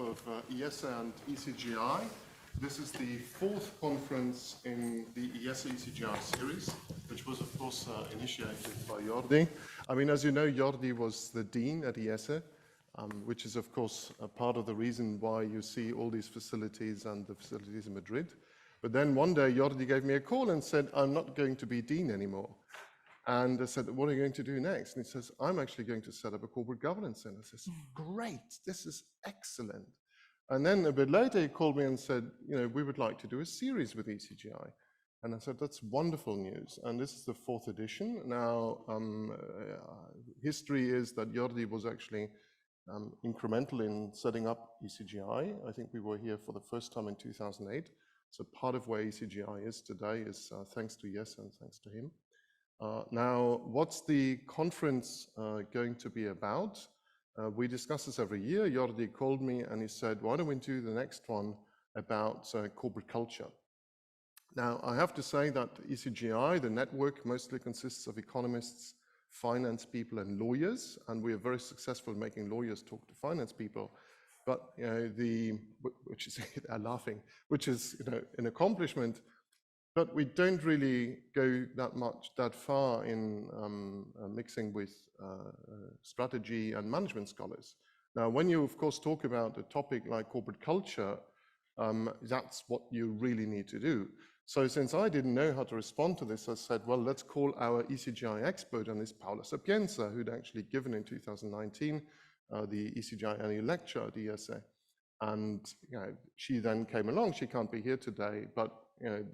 of IESE and ECGI. This is the fourth conference in the IESE ECGI series, which was, of course, initiated by Jordi. I mean, as you know, Jordi was the dean at IESE, which is, of course, a part of the reason why you see all these facilities and the facilities in Madrid. But then one day, Jordi gave me a call and said, I'm not going to be dean anymore. And I said, what are you going to do next? And he says, I'm actually going to set up a corporate governance center. I says, great, this is excellent. And then a bit later, he called me and said, you know, we would like to do a series with ECGI. And I said, that's wonderful news. And this is the fourth edition. Now, history is that Jordi was actually incremental in setting up ECGI. I think we were here for the first time in 2008. So part of where ECGI is today is thanks to IESE and thanks to him. Now, what's the conference going to be about? We discuss this every year. Jordi called me and he said, why don't we do the next one about corporate culture? Now, I have to say that ECGI, the network, mostly consists of economists, finance people, and lawyers, and we are very successful in making lawyers talk to finance people. But you know, which is they're laughing, which is an accomplishment. But we don't really go that far in mixing with strategy and management scholars. Now, when you, of course, talk about a topic like corporate culture, that's what you really need to do. So since I didn't know how to respond to this, I said, well, let's call our ECGI expert on this, Paula Sapienza, who'd actually given in 2019 the ECGI annual lecture at IESE. And she then came along. She can't be here today, but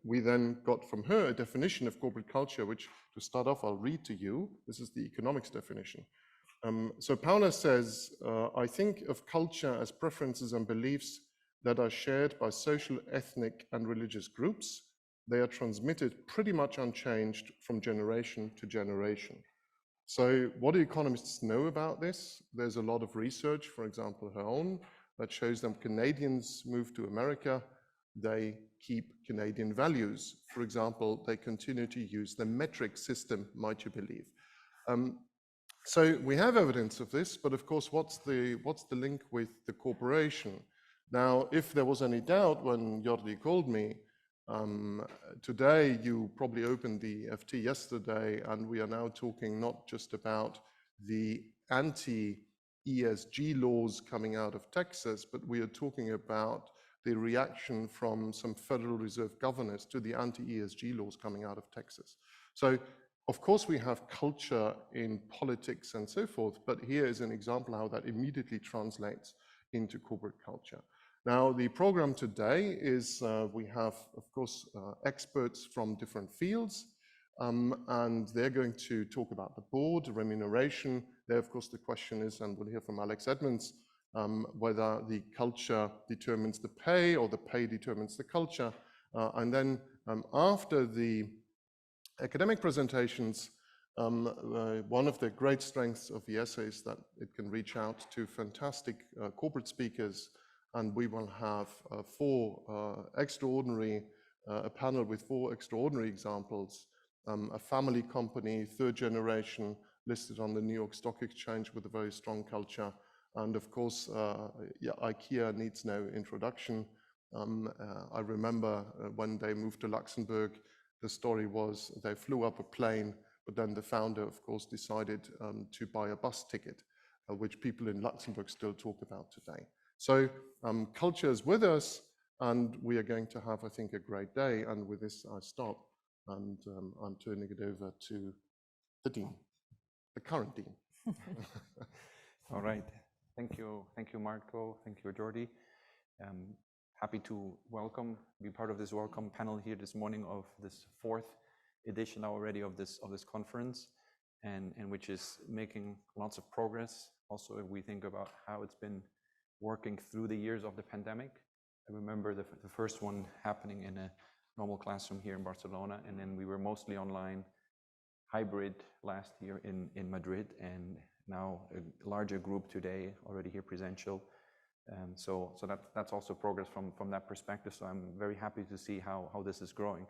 we then got from her a definition of corporate culture, which, to start off, I'll read to you. This is the economics definition. So Paula says, I think of culture as preferences and beliefs that are shared by social, ethnic, and religious groups. They are transmitted pretty much unchanged from generation to generation. So what do economists know about this? There's a lot of research, for example, her own, that shows them Canadians move to America, they keep Canadian values. For example, they continue to use the metric system, might you believe. So we have evidence of this, but of course, what's the link with the corporation? Now, if there was any doubt when Jordi called me, today you probably opened the FT yesterday, and we are now talking not just about the anti-ESG laws coming out of Texas, but we are talking about the reaction from some Federal Reserve governors to the anti-ESG laws coming out of Texas. So, of course, we have culture in politics and so forth, but here is an example how that immediately translates into corporate culture. Now, the program today is we have, of course, experts from different fields, and they're going to talk about the board, remuneration. There, of course, the question is, and we'll hear from Alex Edmonds, whether the culture determines the pay or the pay determines the culture. And then after the academic presentations, one of the great strengths of IESE is that it can reach out to fantastic corporate speakers, and we will have a panel with four extraordinary examples, a family company, third generation, listed on the New York Stock Exchange with a very strong culture. And of course, IKEA needs no introduction. I remember when they moved to Luxembourg, the story was they flew up a plane, but then the founder, of course, decided to buy a bus ticket, which people in Luxembourg still talk about today. So culture is with us, and we are going to have, I think, a great day. And with this, I stop, and I'm turning it over to the dean, the current dean. All right. Thank you, Marco. Thank you, Jordi. Happy to be part of this welcome panel here this morning of this fourth edition already of this conference, and which is making lots of progress. Also, if we think about how it's been working through the years of the pandemic, I remember the first one happening in a normal classroom here in Barcelona, and then we were mostly online, hybrid last year in Madrid, and now a larger group today, already here presential. So that's also progress from that perspective. So I'm very happy to see how this is growing.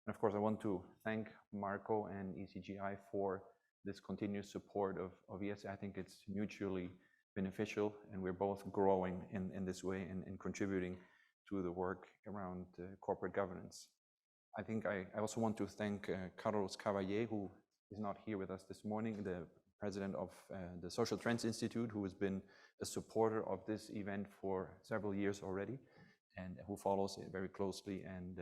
And of course, I want to thank Marco and ECGI for this continuous support of IESE. I think it's mutually beneficial, and we're both growing in this way and contributing to the work around corporate governance. I think I also want to thank Carlos Cavallé, who is not here with us this morning, the president of the Social Trends Institute, who has been a supporter of this event for several years already, and who follows it very closely and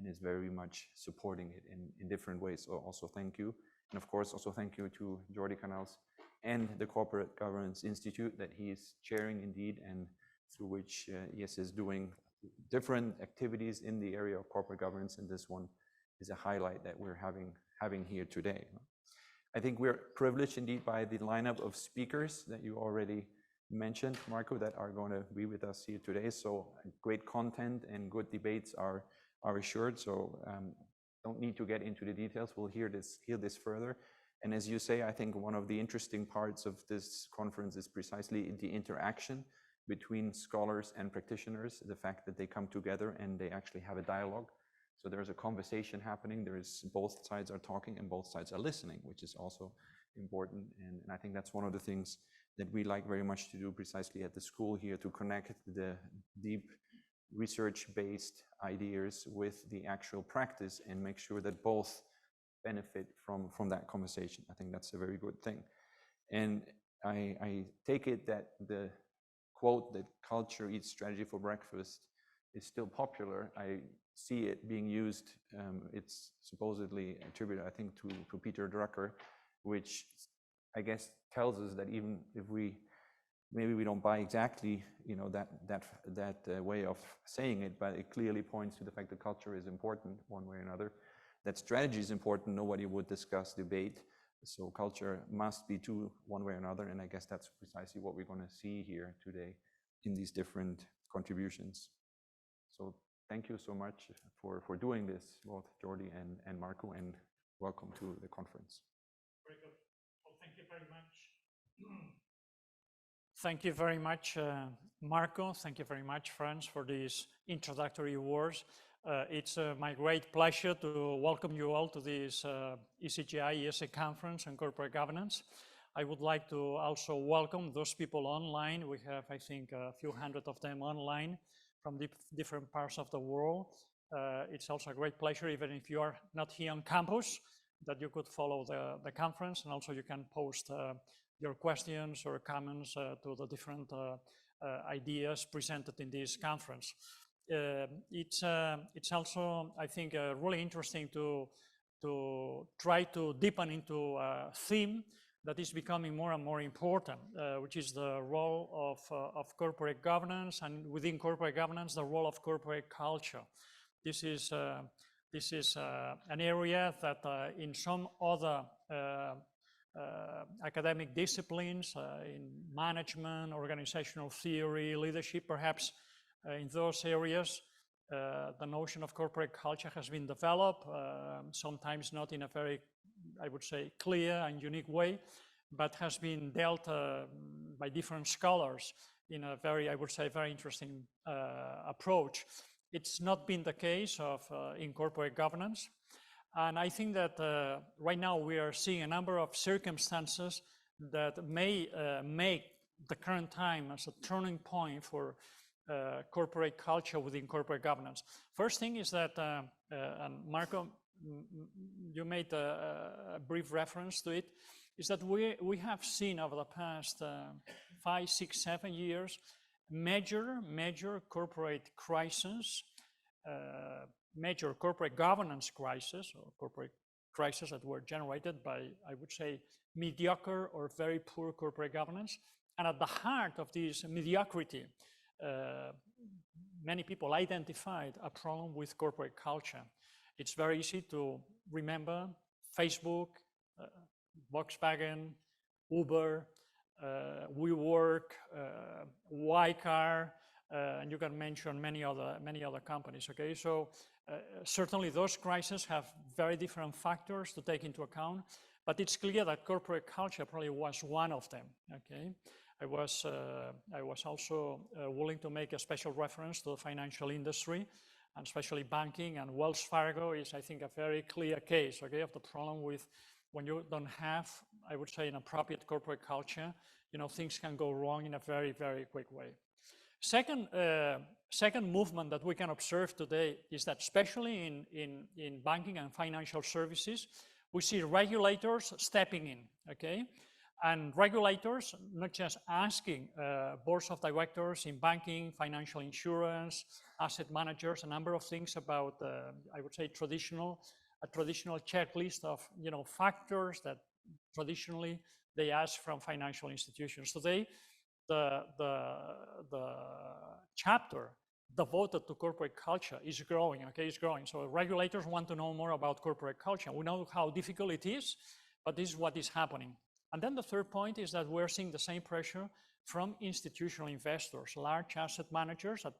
is very much supporting it in different ways. So also thank you. And of course, also thank you to Jordi Canals and the Corporate Governance Institute that he is chairing indeed, and through which IESE is doing different activities in the area of corporate governance, and this one is a highlight that we're having here today. I think we're privileged indeed by the lineup of speakers that you already mentioned, Marco, that are going to be with us here today. So great content and good debates are assured. So don't need to get into the details. We'll hear this further. And as you say, I think one of the interesting parts of this conference is precisely the interaction between scholars and practitioners, the fact that they come together and they actually have a dialogue. So there's a conversation happening. Both sides are talking and both sides are listening, which is also important. And I think that's one of the things that we like very much to do precisely at the school here, to connect the deep research-based ideas with the actual practice and make sure that both benefit from that conversation. I think that's a very good thing. And I take it that the quote that culture eats strategy for breakfast is still popular. I see it being used. It's supposedly attributed, I think, to Peter Drucker, which I guess tells us that even if maybe we don't buy exactly, that way of saying it, but it clearly points to the fact that culture is important one way or another, that strategy is important. Nobody would discuss debate. So culture must be too, one way or another. And I guess that's precisely what we're going to see here today in these different contributions. So thank you so much for doing this, both Jordi and Marco, and welcome to the conference. Very good. Well, thank you very much. Thank you very much, Marco. Thank you very much, Franz, for these introductory words. It's my great pleasure to welcome you all to this ECGI IESE conference on corporate governance. I would like to also welcome those people online. We have, I think, a few hundred of them online from different parts of the world. It's also a great pleasure, even if you are not here on campus, that you could follow the conference, and also you can post your questions or comments to the different ideas presented in this conference. It's also, I think, really interesting to try to deepen into a theme that is becoming more and more important, which is the role of corporate governance, and within corporate governance, the role of corporate culture. This is an area that in some other academic disciplines, in management, organizational theory, leadership, perhaps in those areas, the notion of corporate culture has been developed, sometimes not in a very, I would say, clear and unique way, but has been dealt by different scholars in a very, I would say, very interesting approach. It's not been the case in corporate governance. And I think that right now we are seeing a number of circumstances that may make the current time as a turning point for corporate culture within corporate governance. First thing is that, and Marco, you made a brief reference to it, is that we have seen over the past 5, 6, 7 years major corporate crisis, major corporate governance crisis, or corporate crises that were generated by, I would say, mediocre or very poor corporate governance. And at the heart of this mediocrity, many people identified a problem with corporate culture. It's very easy to remember Facebook, Volkswagen, Uber, WeWork, Ycar, and you can mention many other companies. Okay, so certainly those crises have very different factors to take into account, but it's clear that corporate culture probably was one of them. Okay, I was also willing to make a special reference to the financial industry, and especially banking, and Wells Fargo is, I think, a very clear case, okay, of the problem with when you don't have I would say, inappropriate corporate culture, things can go wrong in a very, very quick way. Second movement that we can observe today is that especially in banking and financial services, we see regulators stepping in, okay? And regulators not just asking boards of directors in banking, financial insurance, asset managers, a number of things about, I would say, a traditional checklist of factors that traditionally they ask from financial institutions. Today, the chapter devoted to corporate culture is growing, okay, it's growing. So regulators want to know more about corporate culture. We know how difficult it is, but this is what is happening. And then the third point is that we're seeing the same pressure from institutional investors, large asset managers, that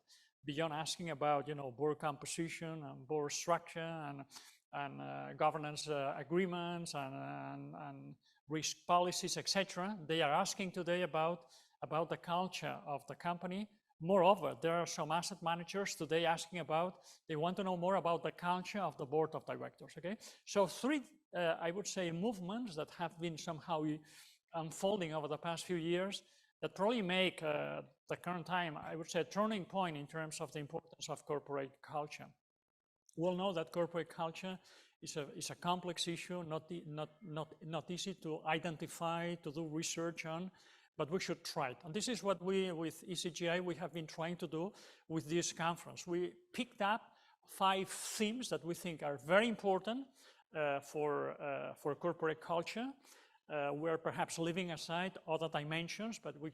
beyond asking about, board composition and board structure and governance agreements and risk policies, etc. They are asking today about the culture of the company. Moreover, there are some asset managers today asking about, they want to know more about the culture of the board of directors, okay? So three, I would say, movements that have been somehow unfolding over the past few years that probably make the current time, I would say, a turning point in terms of the importance of corporate culture. We'll know that corporate culture is a complex issue, not easy to identify, to do research on, but we should try it. And this is what we, with ECGI, we have been trying to do with this conference. We picked up 5 themes that we think are very important for corporate culture. We're perhaps leaving aside other dimensions, but we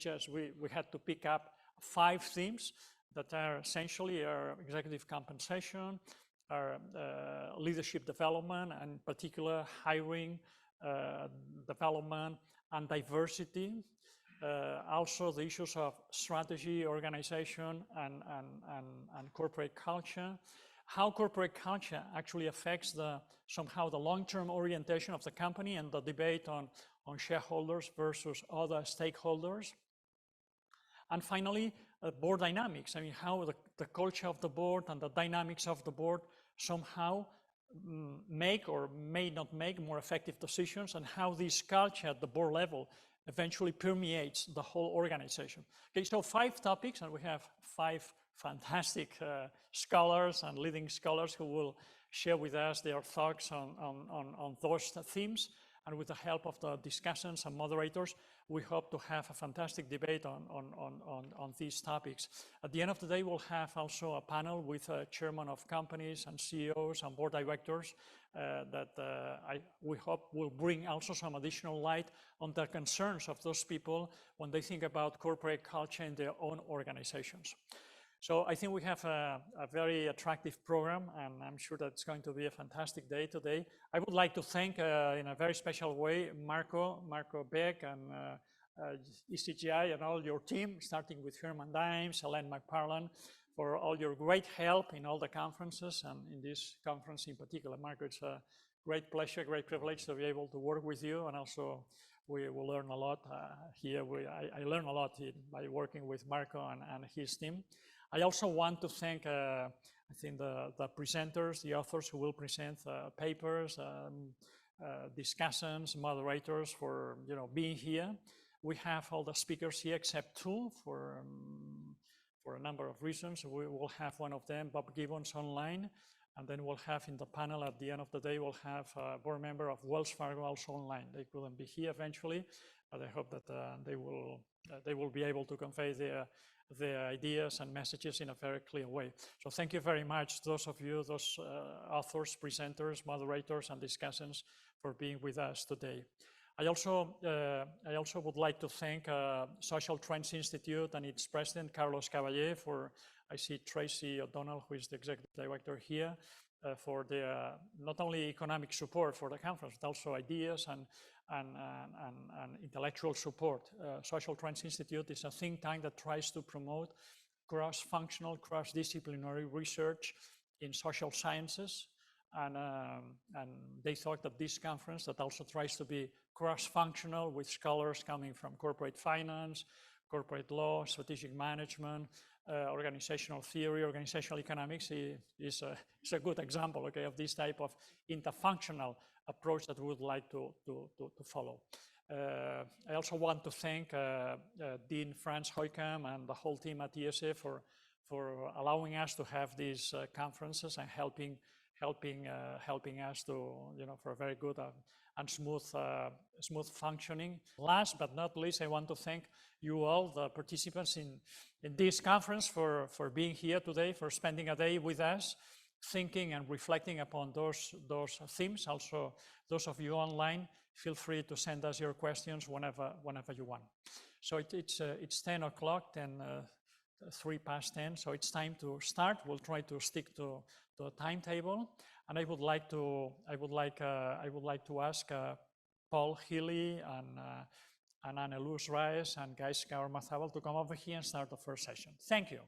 had to pick up 5 themes that are essentially our executive compensation, our leadership development, and in particular hiring, development, and diversity. Also the issues of strategy, organization, and corporate culture. How corporate culture actually affects somehow the long-term orientation of the company and the debate on shareholders versus other stakeholders. And finally, board dynamics. I mean, how the culture of the board and the dynamics of the board somehow make or may not make more effective decisions, and how this culture at the board level eventually permeates the whole organization. Okay, so 5 topics, and we have 5 fantastic scholars and leading scholars who will share with us their thoughts on those themes. And with the help of the discussants and moderators, we hope to have a fantastic debate on these topics. At the end of the day, we'll have also a panel with chairmen of companies and CEOs and board directors we hope will bring also some additional light on the concerns of those people when they think about corporate culture in their own organizations. So I think we have a very attractive program, and I'm sure that it's going to be a fantastic day today. I would like to thank in a very special way Marco Becht and ECGI and all your team, starting with Herman Dimes, Helen McParland, for all your great help in all the conferences, and in this conference in particular. Marco, it's a great pleasure, great privilege to be able to work with you, and also we will learn a lot here. I learn a lot by working with Marco and his team. I also want to thank, I think, the presenters, the authors who will present papers, discussants, moderators for being here. We have all the speakers here except 2 for a number of reasons. We will have one of them, Bob Gibbons, online, and then we'll have in the panel at the end of the day, we'll have a board member of Wells Fargo also online. They couldn't be here eventually, but I hope that they will be able to convey their ideas and messages in a very clear way. So thank you very much, those of you, those authors, presenters, moderators, and discussants for being with us today. I also would like to thank Social Trends Institute and its president, Carlos Caballé, for, I see Tracy O'Donnell, who is the executive director here, for their not only economic support for the conference, but also ideas and intellectual support. Social Trends Institute is a think tank that tries to promote cross-functional, cross-disciplinary research in social sciences. And they thought that this conference that also tries to be cross-functional with scholars coming from corporate finance, corporate law, strategic management, organizational theory, organizational economics is a good example, okay, of this type of interfunctional approach that we would like to follow. I also want to thank Dean Franz Heukamp and the whole team at IESE for allowing us to have these conferences and helping us to, for a very good and smooth functioning. Last but not least, I want to thank you all, the participants in this conference, for being here today, for spending a day with us, thinking and reflecting upon those themes. Also, those of you online, feel free to send us your questions whenever you want. So it's 10 o'clock, 3 past 10, so it's time to start. We'll try to stick to a timetable, and I would like to ask Paul Healy and Ana Luz Reyes and Guy Scaur-Mazabal to come over here and start the first session. Thank you.